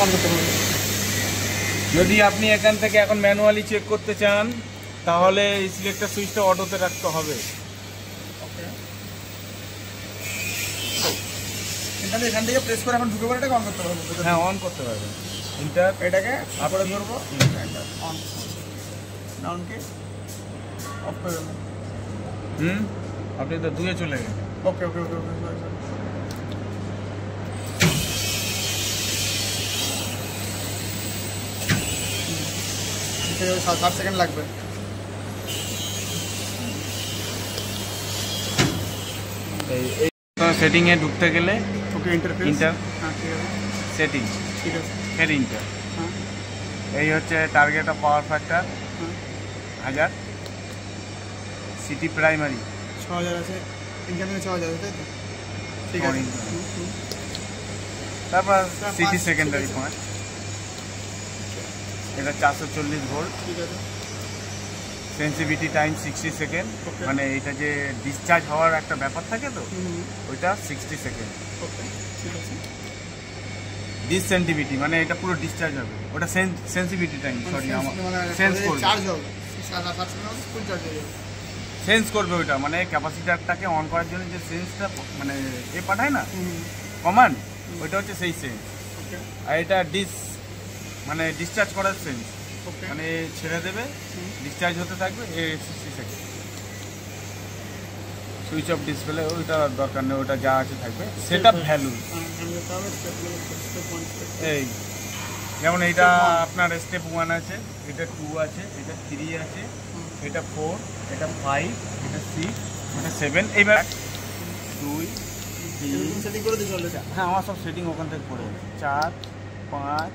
On করতে পারবে। যদি আপনি এখান থেকে এখন ম্যানুয়ালি চেক করতে চান তাহলে এই সিলেক্টর সুইচটা অটোতে রাখতে হবে। ওকে, এখান থেকে প্রেস করে এখন ঢুকে পড়ে এটাকে অন করতে পারবো। হ্যাঁ, অন করতে পারবেন। ইন্টার এটাকে আপরে ধরবো, অন ডাউন কে অফ করে দেবো। আপনি তো দুয়ে চলে গেলেন। ওকে ওকে ওকে ওকে, সরি সরি। 7 সেকেন্ড লাগবে। এই সেটিংয়ে ঢুকতে গেলে ওকে, ইন্টারফেস, ইন্টার হ্যাঁ ঠিক আছে, সেটিং, ঠিক আছে, ফের ইন্টার। হ্যাঁ এই হচ্ছে টার্গেট অফ পাওয়ার ফ্যাক্টর হ্যাঁ 1000, সিটি প্রাইমারি 6000 আছে, ইনকামিং 6000 তাই তো? ঠিক আছে, তারপর সিটি 5 সেকেন্ডারি পয়েন্ট, এটা 440 ভোল্ট। ঠিক আছে, সেন্সিভিটি টাইম 60 সেকেন্ড, Okay. মানে এটা যে ডিসচার্জ হওয়ার একটা ব্যাপার থাকে তো ওইটা 60 সেকেন্ড। ওকে ঠিক আছে, ডিসসেন্সিভিটি মানে এটা পুরো ডিসচার্জ হবে, ওটা সেন্সিভিটি টাইম, সরি আমার সেন্স করবে, চার্জ হবে 7 সেকেন্ড ফুল চার্জ হয়ে যাবে। সেন্স করবে ওইটা, মানে ক্যাপাসিটারটাকে অন করার জন্য যে সেন্সটা মানে এ পাঠায় না কমান্ড, ওইটা হচ্ছে সেই সেন্স। ওকে আর এটা মানে ডিসচার্জ করার সেন্স, ওকে, মানে ছেড়ে দেবে, ডিসচার্জ হতে থাকবে 60 সেকেন্ড। সুইচ অফ ডিসপ্লে ওইটা দরকার নেই, ওটা যা আছে থাকবে। সেট আপ ভ্যালু এই যেমন এইটা আপনার স্টেপ 1 আছে, এটা 2 আছে, এটা 3 আছে, এটা 4, এটা 5, এটা 6, এটা 7, এইবার 2 3। সেটিং করে দিতে হবে। হ্যাঁ, আমার সব সেটিং ওখান থেকে করে 4 5